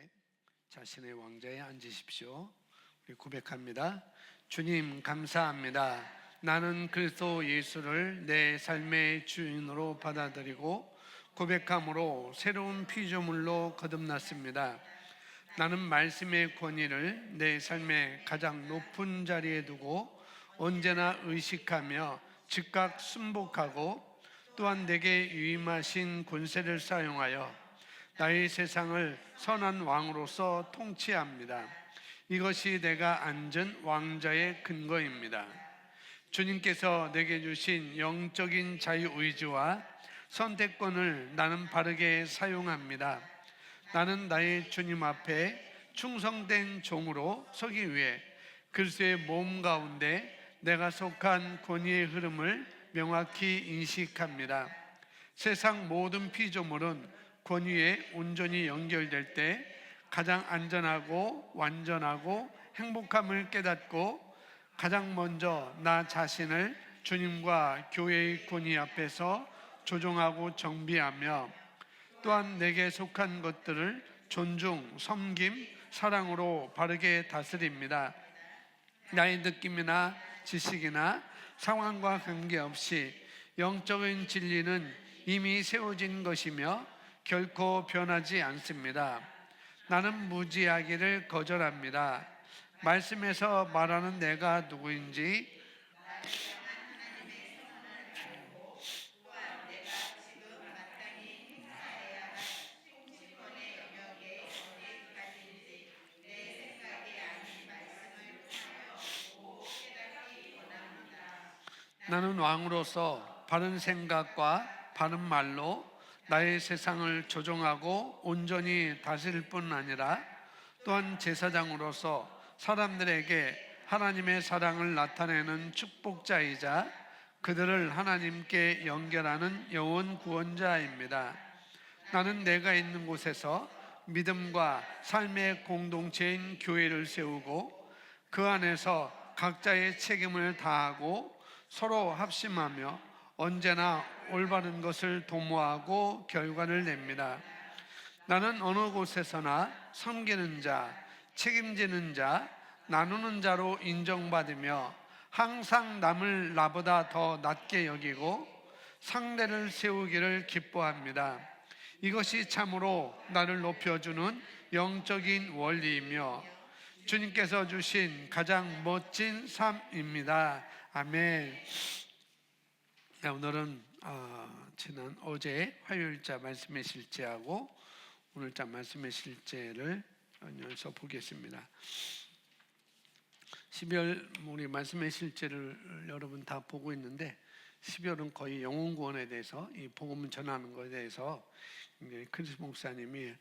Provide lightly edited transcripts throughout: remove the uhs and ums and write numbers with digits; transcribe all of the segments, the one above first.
때 자신의 왕좌에 앉으십시오. 우리 고백합니다. 주님 감사합니다. 나는 그리스도 예수를 내 삶의 주인으로 받아들이고 고백함으로 새로운 피조물로 거듭났습니다. 나는 말씀의 권위를 내 삶의 가장 높은 자리에 두고 언제나 의식하며 즉각 순복하고 또한 내게 유임하신 권세를 사용하여 나의 세상을 선한 왕으로서 통치합니다. 이것이 내가 앉은 왕좌의 근거입니다. 주님께서 내게 주신 영적인 자유의지와 선택권을 나는 바르게 사용합니다. 나는 나의 주님 앞에 충성된 종으로 서기 위해 그리스도의 몸 가운데 내가 속한 권위의 흐름을 명확히 인식합니다. 세상 모든 피조물은 권위에 온전히 연결될 때 가장 안전하고 완전하고 행복함을 깨닫고 가장 먼저 나 자신을 주님과 교회의 권위 앞에서 조정하고 정비하며 또한 내게 속한 것들을 존중, 섬김, 사랑으로 바르게 다스립니다. 나의 느낌이나 지식이나 상황과 관계없이 영적인 진리는 이미 세워진 것이며 결코 변하지 않습니다. 나는 무지하기를 거절합니다. 말씀에서 말하는 내가 누구인지 나는 왕으로서 바른 생각과 바른 말로 나의 세상을 조종하고 온전히 다스릴 뿐 아니라 또한 제사장으로서 사람들에게 하나님의 사랑을 나타내는 축복자이자 그들을 하나님께 연결하는 영혼 구원자입니다. 나는 내가 있는 곳에서 믿음과 삶의 공동체인 교회를 세우고 그 안에서 각자의 책임을 다하고 서로 합심하며 언제나 올바른 것을 도모하고 결과를 냅니다. 나는 어느 곳에서나 섬기는 자, 책임지는 자, 나누는 자로 인정받으며 항상 남을 나보다 더 낮게 여기고 상대를 세우기를 기뻐합니다. 이것이 참으로 나를 높여주는 영적인 원리이며 주님께서 주신 가장 멋진 삶입니다. 아멘. 오늘은 지난 어제 화요일자 말씀의 실제하고 오늘자 말씀의 실제를 연이어서 보겠습니다. 12월 우리 말씀의 실제를 여러분 다 보고 있는데 12월은 거의 영혼 구원에 대해서 이 복음을 전하는 것에 대해서 크리스 목사님이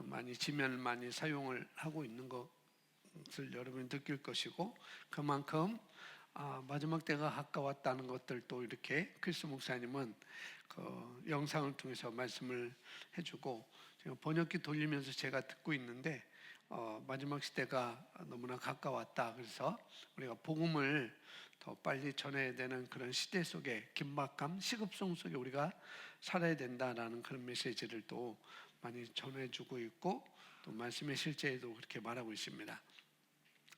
많이 지면을 많이 사용을 하고 있는 것을 여러분이 느낄 것이고 그만큼 마지막 때가 가까웠다는 것들도 이렇게 크리스 목사님은 그 영상을 통해서 말씀을 해주고 지금 번역기 돌리면서 제가 듣고 있는데 마지막 시대가 너무나 가까웠다. 그래서 우리가 복음을 더 빨리 전해야 되는 그런 시대 속에 긴박감, 시급성 속에 우리가 살아야 된다라는 그런 메시지를 또 많이 전해주고 있고 또 말씀의 실제에도 그렇게 말하고 있습니다.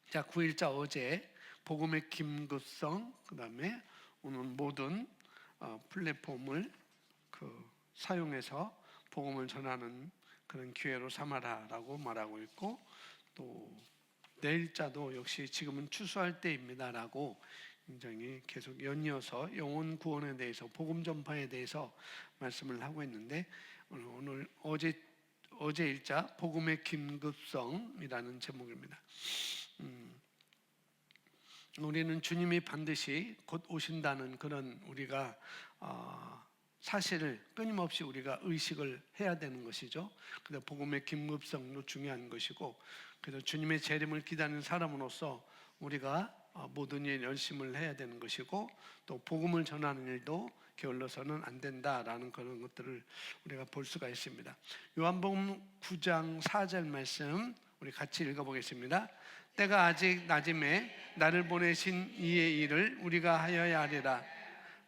자, 9일자 어제 복음의 긴급성, 그 다음에 오늘 모든 플랫폼을 사용해서 복음을 전하는 그런 기회로 삼아라라고 말하고 있고 또 내일자도 역시 지금은 추수할 때입니다라고 굉장히 계속 연이어서 영혼 구원에 대해서 복음 전파에 대해서 말씀을 하고 있는데 오늘 어제 일자 복음의 긴급성이라는 제목입니다. 우리는 주님이 반드시 곧 오신다는 그런 우리가 사실을 끊임없이 우리가 의식을 해야 되는 것이죠. 그래서 복음의 긴급성도 중요한 것이고 그래서 주님의 재림을 기다리는 사람으로서 우리가 모든 일 열심을 해야 되는 것이고 또 복음을 전하는 일도 게을러서는 안 된다라는 그런 것들을 우리가 볼 수가 있습니다. 요한복음 9장 4절 말씀 우리 같이 읽어보겠습니다. 때가 아직 낮음에 나를 보내신 이의 일을 우리가 하여야 하리라.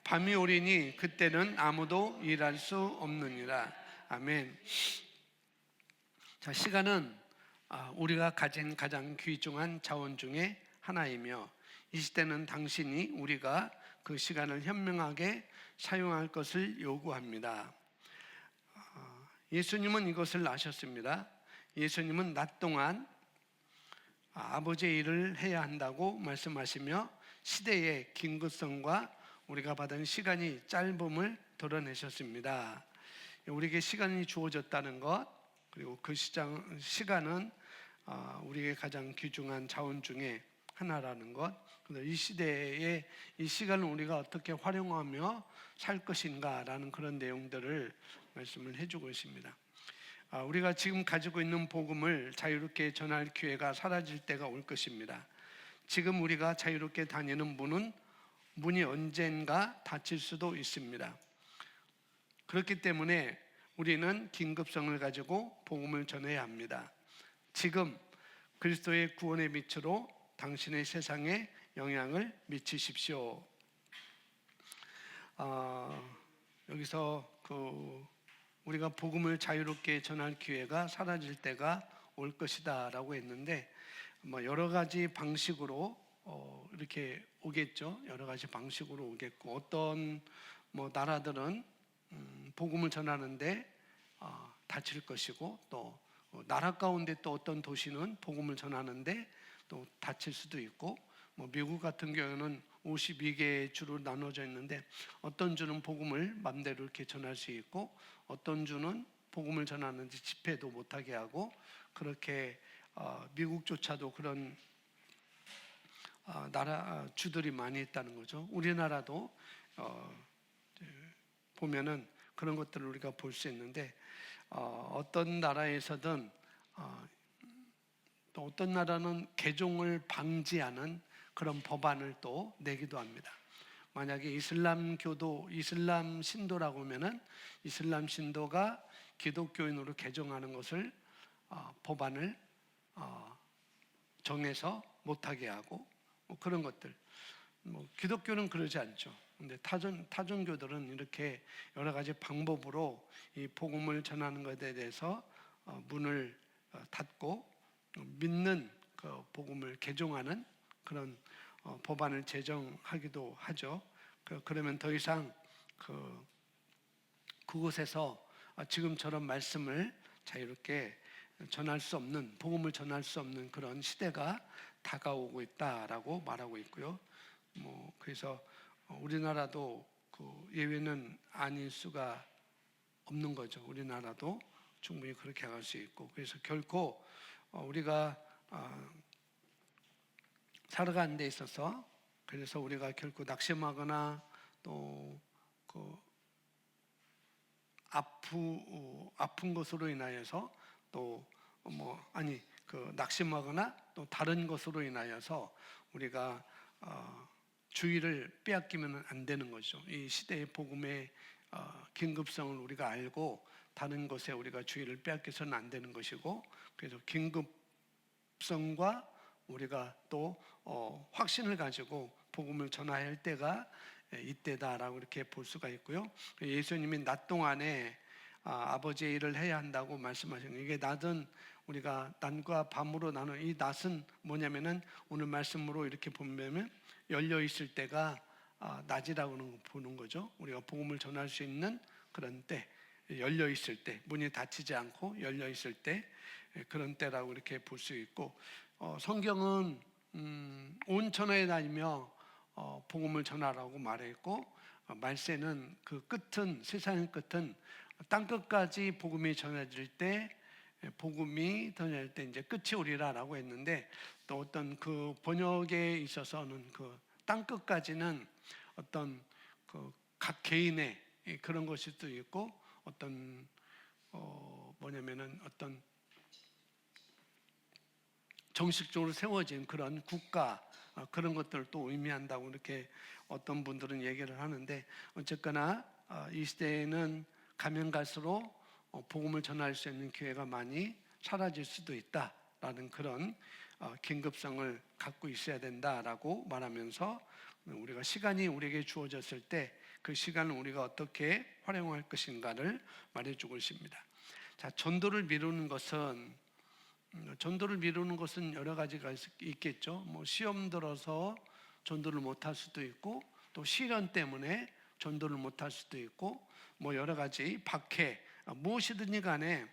밤이 오리니 그때는 아무도 일할 수 없느니라. 아멘. 자, 시간은 우리가 가진 가장 귀중한 자원 중에 하나이며 이 시대는 당신이 우리가 그 시간을 현명하게 사용할 것을 요구합니다. 예수님은 이것을 아셨습니다. 예수님은 낮 동안 아버지의 일을 해야 한다고 말씀하시며 시대의 긴급성과 우리가 받은 시간이 짧음을 드러내셨습니다. 우리에게 시간이 주어졌다는 것, 그리고 그 시간은 우리에게 가장 귀중한 자원 중에 하나라는 것, 이 시대에 이 시간을 우리가 어떻게 활용하며 살 것인가라는 그런 내용들을 말씀을 해주고 있습니다. 우리가 지금 가지고 있는 복음을 자유롭게 전할 기회가 사라질 때가 올 것입니다. 지금 우리가 자유롭게 다니는 문이 언젠가 닫힐 수도 있습니다. 그렇기 때문에 우리는 긴급성을 가지고 복음을 전해야 합니다. 지금 그리스도의 구원의 빛으로 당신의 세상에 영향을 미치십시오. 여기서 우리가 복음을 자유롭게 전할 기회가 사라질 때가 올 것이다 라고 했는데, 여러 가지 방식으로 이렇게 오겠죠. 여러 가지 방식으로 오겠고, 어떤 나라들은 복음을 전하는데 다칠 것이고, 또 나라 가운데 또 어떤 도시는 복음을 전하는데 또 다칠 수도 있고, 미국 같은 경우는 52개의 주로 나눠져 있는데 어떤 주는 복음을 맘대로 이렇게 전할 수 있고, 어떤 주는 복음을 전하는데 집회도 못하게 하고, 그렇게 미국조차도 그런 나라 주들이 많이 있다는 거죠. 우리나라도 보면은 그런 것들을 우리가 볼 수 있는데, 어떤 나라에서든 또 어떤 나라는 개종을 방지하는 그런 법안을 또 내기도 합니다. 만약에 이슬람 신도라고 하면은 이슬람 신도가 기독교인으로 개종하는 것을 법안을 정해서 못하게 하고, 그런 것들. 기독교는 그러지 않죠. 근데 타종교들은 이렇게 여러 가지 방법으로 이 복음을 전하는 것에 대해서 문을 닫고 믿는 그 복음을 개종하는 그런 법안을 제정하기도 하죠. 그러면 더 이상 그곳에서 지금처럼 말씀을 자유롭게 전할 수 없는, 복음을 전할 수 없는 그런 시대가 다가오고 있다라고 말하고 있고요. 그래서 우리나라도 그 예외는 아닐 수가 없는 거죠. 우리나라도 충분히 그렇게 할 수 있고, 그래서 결코 우리가 살아가는 데 있어서, 그래서 우리가 결코 낙심하거나 또 아픈 것으로 인하여서 낙심하거나 또 다른 것으로 인하여서 우리가 주의를 빼앗기면 안 되는 거죠. 이 시대의 복음의 긴급성을 우리가 알고 다른 것에 우리가 주의를 빼앗겨서는 안 되는 것이고, 그래서 긴급성과 우리가 또 확신을 가지고 복음을 전해야 할 때가 이때다라고 이렇게 볼 수가 있고요. 예수님이 낮 동안에 아버지의 일을 해야 한다고 말씀하신 거예요. 이게 낮은 우리가 낮과 밤으로 나눈 이 낮은 뭐냐면은 오늘 말씀으로 이렇게 보면 열려 있을 때가 낮이라고 보는 거죠. 우리가 복음을 전할 수 있는 그런 때, 열려 있을 때, 문이 닫히지 않고 열려 있을 때, 그런 때라고 이렇게 볼 수 있고, 성경은 온 천하에 다니며 복음을 전하라고 말했고, 말세는 그 끝은, 세상의 끝은 땅 끝까지 복음이 전해질 때, 이제 끝이 오리라라고 했는데, 또 어떤 그 번역에 있어서는 그 땅 끝까지는 어떤 각 개인의 그런 것일 수도 있고, 어떤 어떤 정식적으로 세워진 그런 국가, 그런 것들을 또 의미한다고 이렇게 어떤 분들은 얘기를 하는데, 어쨌거나 이 시대에는 가면 갈수록 복음을 전할 수 있는 기회가 많이 사라질 수도 있다라는 그런 긴급성을 갖고 있어야 된다라고 말하면서, 우리가 시간이 우리에게 주어졌을 때 그 시간을 우리가 어떻게 활용할 것인가를 말해주고 있습니다. 자, 전도를 미루는 것은 전도를 미루는 것은 여러 가지가 있겠죠. 뭐 시험 들어서 전도를 못할 수도 있고, 또 시련 때문에 전도를 못할 수도 있고, 뭐 여러 가지 박해, 무엇이든지 간에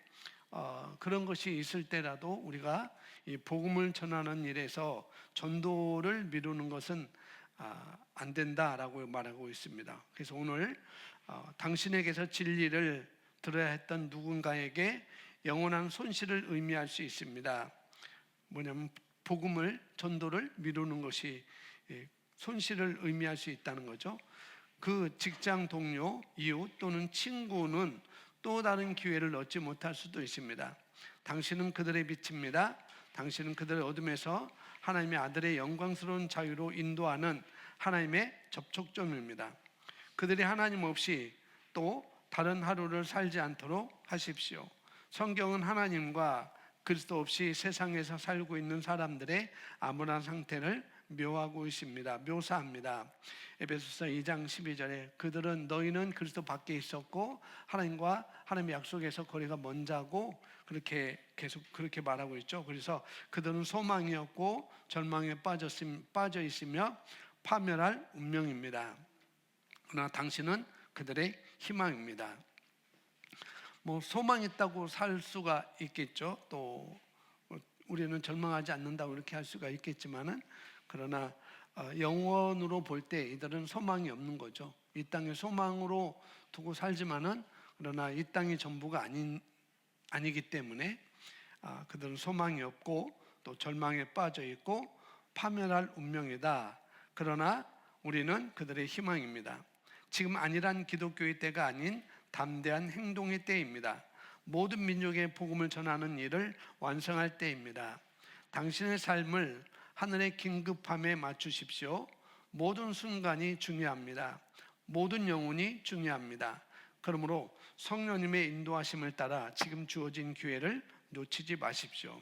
그런 것이 있을 때라도 우리가 이 복음을 전하는 일에서 전도를 미루는 것은 안 된다라고 말하고 있습니다. 그래서 오늘 당신에게서 진리를 들어야 했던 누군가에게 영원한 손실을 의미할 수 있습니다. 뭐냐면 복음을, 전도를 미루는 것이 손실을 의미할 수 있다는 거죠. 그 직장 동료, 이웃 또는 친구는 또 다른 기회를 얻지 못할 수도 있습니다. 당신은 그들의 빛입니다. 당신은 그들의 어둠에서 하나님의 아들의 영광스러운 자유로 인도하는 하나님의 접촉점입니다. 그들이 하나님 없이 또 다른 하루를 살지 않도록 하십시오. 성경은 하나님과 그리스도 없이 세상에서 살고 있는 사람들의 암울한 상태를 묘사합니다. 에베소서 2장 12절에 그들은 너희는 그리스도 밖에 있었고 하나님과 하나님의 약속에서 거리가 먼 자고, 그렇게 계속 그렇게 말하고 있죠. 그래서 그들은 소망이 없고 절망에 빠져 있으며 파멸할 운명입니다. 그러나 당신은 그들의 희망입니다. 뭐 소망 있다고 살 수가 있겠죠. 또 우리는 절망하지 않는다고 이렇게 할 수가 있겠지만은, 그러나 영원으로 볼 때 이들은 소망이 없는 거죠. 이 땅에 소망으로 두고 살지만은, 그러나 이 땅이 전부가 아니기 때문에 그들은 소망이 없고 또 절망에 빠져 있고 파멸할 운명이다. 그러나 우리는 그들의 희망입니다. 지금 안일한 기독교의 때가 아닌 담대한 행동의 때입니다. 모든 민족의 복음을 전하는 일을 완성할 때입니다. 당신의 삶을 하늘의 긴급함에 맞추십시오. 모든 순간이 중요합니다. 모든 영혼이 중요합니다. 그러므로 성령님의 인도하심을 따라 지금 주어진 기회를 놓치지 마십시오.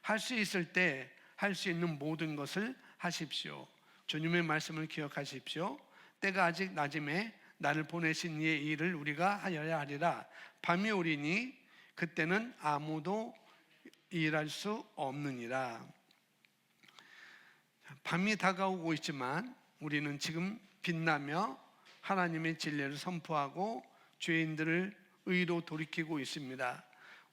할 수 있을 때 할 수 있는 모든 것을 하십시오. 주님의 말씀을 기억하십시오. 때가 아직 낮음에 나를 보내신 이의 일을 우리가 하여야 하리라. 밤이 오리니 그때는 아무도 일할 수 없느니라. 밤이 다가오고 있지만 우리는 지금 빛나며 하나님의 진리를 선포하고 죄인들을 의로 돌이키고 있습니다.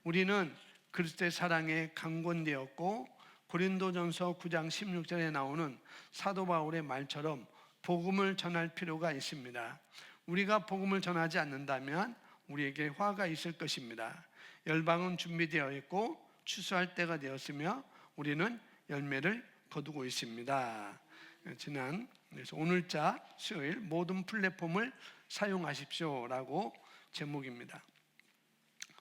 우리는 그리스도의 사랑에 강권되었고, 고린도전서 9장 16절에 나오는 사도 바울의 말처럼 복음을 전할 필요가 있습니다. 우리가 복음을 전하지 않는다면 우리에게 화가 있을 것입니다. 열방은 준비되어 있고 추수할 때가 되었으며 우리는 열매를 거두고 있습니다. 그래서 오늘자 수요일 모든 플랫폼을 사용하십시오라고 제목입니다.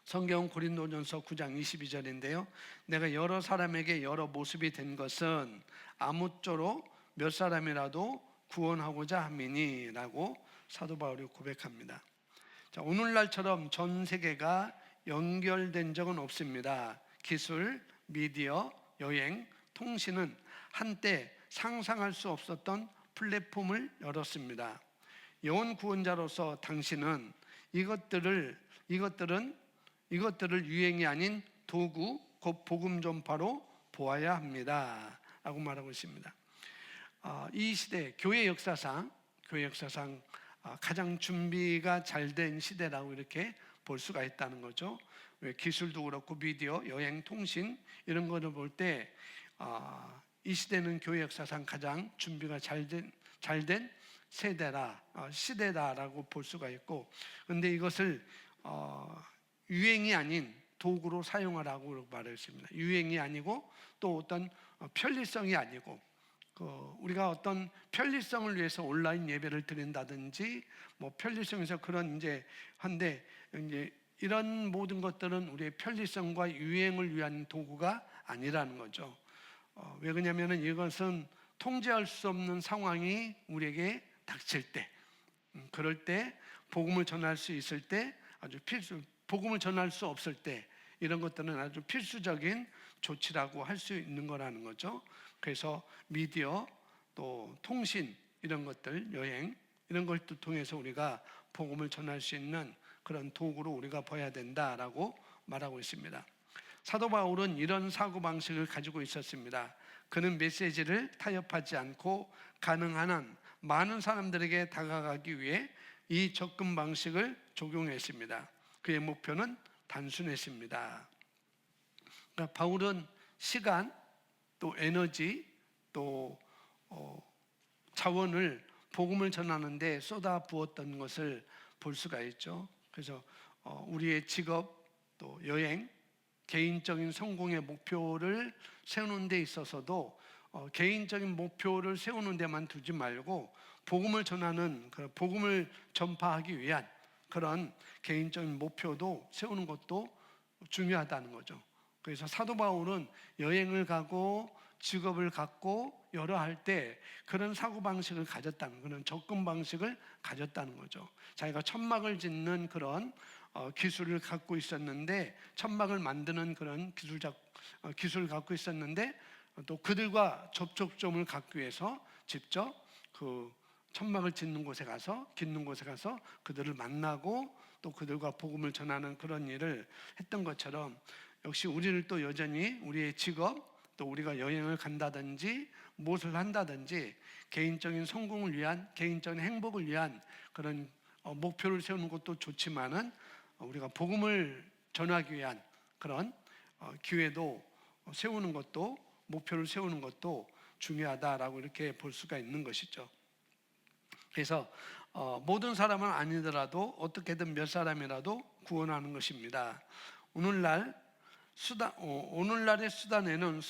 성경 고린도전서 9장 22절인데요. 내가 여러 사람에게 여러 모습이 된 것은 아무쪼록 몇 사람이라도 구원하고자 함이니 라고 사도 바울이 고백합니다. 자, 오늘날처럼 전 세계가 연결된 적은 없습니다. 기술, 미디어, 여행, 통신은 한때 상상할 수 없었던 플랫폼을 열었습니다. 영혼 구원자로서 당신은 이것들을 유행이 아닌 도구, 곧 복음 전파로 보아야 합니다 라고 말하고 있습니다. 이 시대 교회 역사상 가장 준비가 잘 된 시대라고 이렇게 볼 수가 있다는 거죠. 왜 기술도 그렇고 미디어, 여행, 통신 이런 거를 볼 때 이 시대는 교회 역사상 가장 준비가 잘 된 시대다라고 볼 수가 있고, 그런데 이것을 유행이 아닌 도구로 사용하라고 말했습니다. 유행이 아니고 또 어떤 편리성이 아니고, 우리가 어떤 편리성을 위해서 온라인 예배를 드린다든지 뭐 편리성에서 그런 한데 이런 모든 것들은 우리의 편리성과 유행을 위한 도구가 아니라는 거죠. 왜 그러냐면은 이것은 통제할 수 없는 상황이 우리에게 닥칠 때, 그럴 때 복음을 전할 수 있을 때 아주 복음을 전할 수 없을 때 이런 것들은 아주 필수적인 조치라고 할 수 있는 거라는 거죠. 그래서 미디어, 또 통신 이런 것들, 여행 이런 것들 통해서 우리가 복음을 전할 수 있는 그런 도구로 우리가 봐야 된다라고 말하고 있습니다. 사도 바울은 이런 사고방식을 가지고 있었습니다. 그는 메시지를 타협하지 않고 가능한 한 많은 사람들에게 다가가기 위해 이 접근 방식을 적용했습니다. 그의 목표는 단순했습니다. 그러니까 바울은 시간, 또 에너지, 또 자원을 복음을 전하는 데 쏟아 부었던 것을 볼 수가 있죠. 그래서 우리의 직업, 또 여행, 개인적인 성공의 목표를 세우는 데 있어서도 개인적인 목표를 세우는 데만 두지 말고 복음을 전하는, 복음을 전파하기 위한 그런 개인적인 목표도 세우는 것도 중요하다는 거죠. 그래서 사도 바울은 여행을 가고 직업을 갖고 여러 할 때 그런 사고방식을 가졌다는, 그런 접근 방식을 가졌다는 거죠. 자기가 천막을 짓는 그런 기술을 갖고 있었는데, 천막을 만드는 그런 기술을 갖고 있었는데, 또 그들과 접촉점을 갖기 위해서 직접 그 천막을 짓는 곳에 가서, 짓는 곳에 가서 그들을 만나고 또 그들과 복음을 전하는 그런 일을 했던 것처럼, 역시 우리를 또 여전히 우리의 직업, 또 우리가 여행을 간다든지 무엇을 한다든지 개인적인 성공을 위한, 개인적인 행복을 위한 그런 목표를 세우는 것도 좋지만은, 우리가 복음을 전하기 위한 그런 기회도 세우는 것도, 목표를 세우는 것도 중요하다라고 이렇게 볼 수가 있는 것이죠. 그래서 모든 사람은 아니더라도 어떻게든 몇 사람이라도 구원하는 것입니다. 오늘날의 수단에는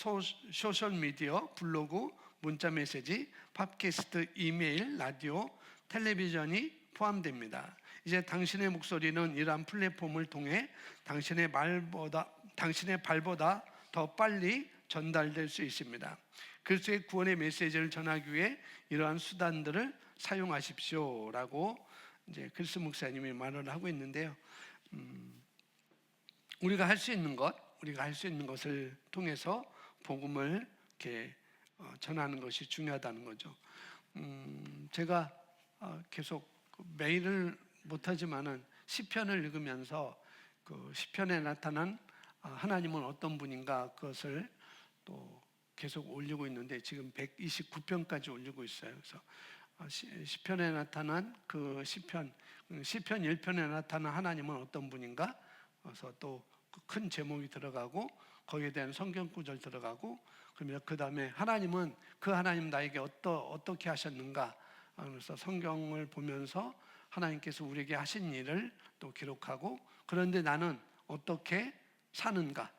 소셜미디어, 블로그, 문자메시지, 팟캐스트, 이메일, 라디오, 텔레비전이 포함됩니다. 이제 당신의 목소리는 이러한 플랫폼을 통해 당신의 발보다 더 빨리 전달될 수 있습니다. 그리스도의 구원의 메시지를 전하기 위해 이러한 수단들을 사용하십시오라고 이제 크리스 목사님이 말을 하고 있는데요. 우리가 할 수 있는 것을 통해서 복음을 이렇게 전하는 것이 중요하다는 거죠. 제가 계속 매일을 못하지만은 시편을 읽으면서 그 시편에 나타난 하나님은 어떤 분인가, 그것을 또 계속 올리고 있는데 지금 129편까지 올리고 있어요. 그래서 시편에 나타난 그 시편 1편에 나타난 하나님은 어떤 분인가, 그래서 또 큰 제목이 들어가고 거기에 대한 성경 구절 들어가고, 그러면 그 다음에 하나님은 그 하나님 나에게 어떻게 하셨는가, 그래서 성경을 보면서 하나님께서 우리에게 하신 일을 또 기록하고, 그런데 나는 어떻게 사는가,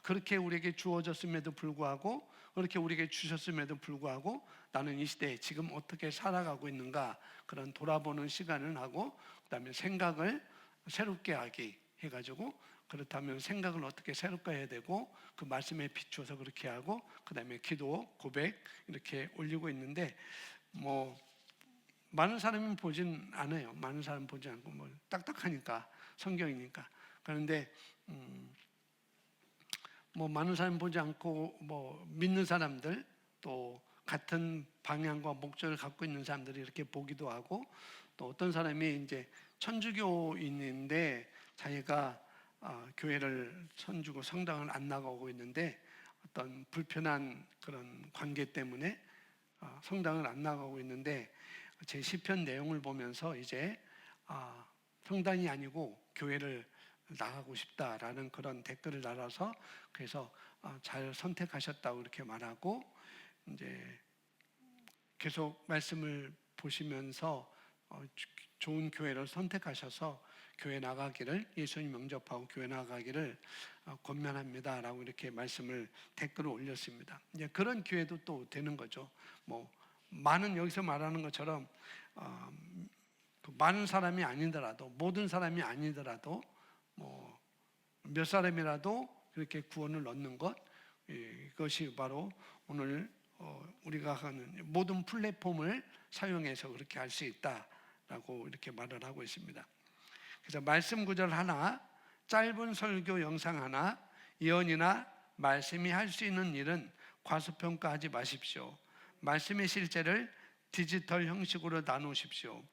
그렇게 우리에게 주어졌음에도 불구하고, 그렇게 우리에게 주셨음에도 불구하고 나는 이 시대에 지금 어떻게 살아가고 있는가, 그런 돌아보는 시간을 하고, 그 다음에 생각을 새롭게 하기 해가지고, 그렇다면 생각을 어떻게 새롭게 해야 되고, 그 말씀에 비추어서 그렇게 하고, 그 다음에 기도, 고백 이렇게 올리고 있는데, 뭐 많은 사람이 보진 않아요. 많은 사람 보지 않고, 뭐 딱딱하니까, 성경이니까. 그런데 뭐 많은 사람 보지 않고, 뭐 믿는 사람들, 또 같은 방향과 목적을 갖고 있는 사람들이 이렇게 보기도 하고, 또 어떤 사람이 이제 천주교인인데 자기가 교회를 천주교 성당을 안 나가고 있는데 어떤 불편한 그런 관계 때문에 성당을 안 나가고 있는데, 제 시편 내용을 보면서 이제 성당이 아니고 교회를 나가고 싶다라는 그런 댓글을 달아서, 그래서 잘 선택하셨다고 이렇게 말하고, 이제 계속 말씀을 보시면서 좋은 교회를 선택하셔서 교회 나가기를, 예수님 영접하고 교회 나가기를 권면합니다라고 이렇게 말씀을 댓글을 올렸습니다. 이제 그런 기회도 또 되는 거죠. 뭐 많은, 여기서 말하는 것처럼 많은 사람이 아니더라도, 모든 사람이 아니더라도 뭐 몇 사람이라도 그렇게 구원을 얻는 것, 이것이 바로 오늘 우리가 하는 모든 플랫폼을 사용해서 그렇게 할 수 있다라고 이렇게 말을 하고 있습니다. 그래서 말씀 구절 하나, 짧은 설교 영상 하나, 예언이나 말씀이 할 수 있는 일은 과소평가하지 마십시오. 말씀의 실제를 디지털 형식으로 나누십시오.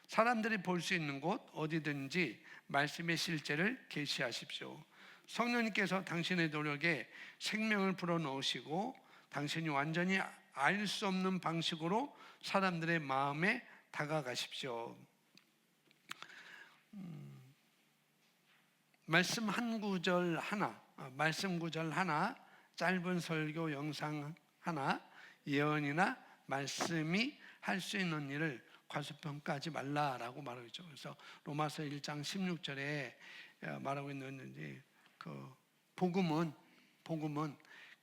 사람들이 볼 수 있는 곳 어디든지 말씀의 실제를 계시하십시오. 성령님께서 당신의 노력에 생명을 불어넣으시고 당신이 완전히 알 수 없는 방식으로 사람들의 마음에 다가가십시오. 말씀 한 구절 하나, 말씀 구절 하나, 짧은 설교 영상 하나, 예언이나 말씀이 할 수 있는 일을 과소평가하지 말라라고 말하고 있죠. 그래서 로마서 1장 16절에 말하고 있는 그 복음은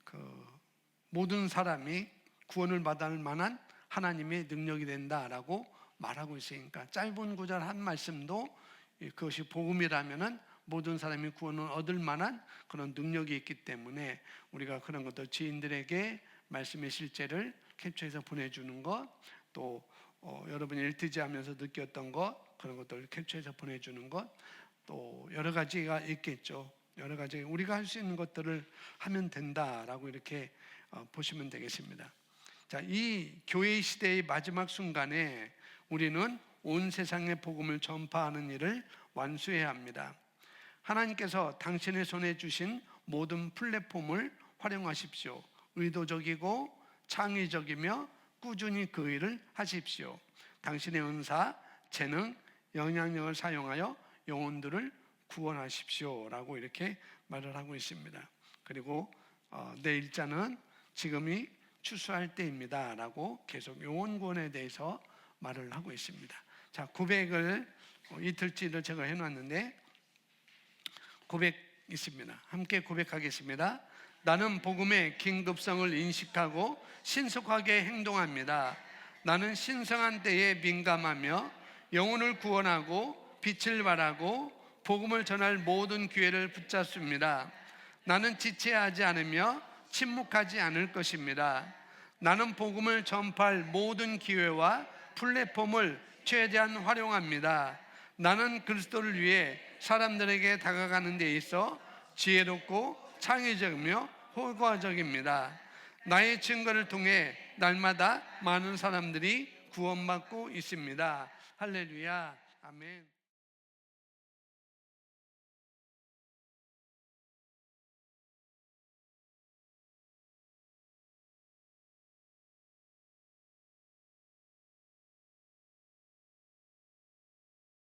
그 모든 사람이 구원을 받을 만한 하나님의 능력이 된다라고 말하고 있으니까 짧은 구절 한 말씀도 그것이 복음이라면은 모든 사람이 구원을 얻을 만한 그런 능력이 있기 때문에 우리가 그런 것도 지인들에게 말씀의 실제를 캡처해서 보내주는 것, 또 여러분이 일티지하면서 느꼈던 것, 그런 것들을 캡처해서 보내주는 것, 또 여러 가지가 있겠죠. 여러 가지 우리가 할 수 있는 것들을 하면 된다라고 이렇게 보시면 되겠습니다. 자, 이 교회 시대의 마지막 순간에 우리는 온 세상에 복음을 전파하는 일을 완수해야 합니다. 하나님께서 당신의 손에 주신 모든 플랫폼을 활용하십시오. 의도적이고 창의적이며 꾸준히 그 일을 하십시오. 당신의 은사, 재능, 영향력을 사용하여 영혼들을 구원하십시오 라고 이렇게 말을 하고 있습니다. 그리고 내 일자는 지금이 추수할 때입니다 라고 계속 영혼 구원에 대해서 말을 하고 있습니다. 자, 고백을 이틀치를 제가 해놨는데 고백 있습니다. 함께 고백하겠습니다. 나는 복음의 긴급성을 인식하고 신속하게 행동합니다. 나는 신성한 때에 민감하며 영혼을 구원하고 빛을 발하고 복음을 전할 모든 기회를 붙잡습니다. 나는 지체하지 않으며 침묵하지 않을 것입니다. 나는 복음을 전파할 모든 기회와 플랫폼을 최대한 활용합니다. 나는 그리스도를 위해 사람들에게 다가가는 데 있어 지혜롭고 창의적이며 효과적입니다. 나의 증거를 통해 날마다 많은 사람들이 구원받고 있습니다. 할렐루야, 아멘.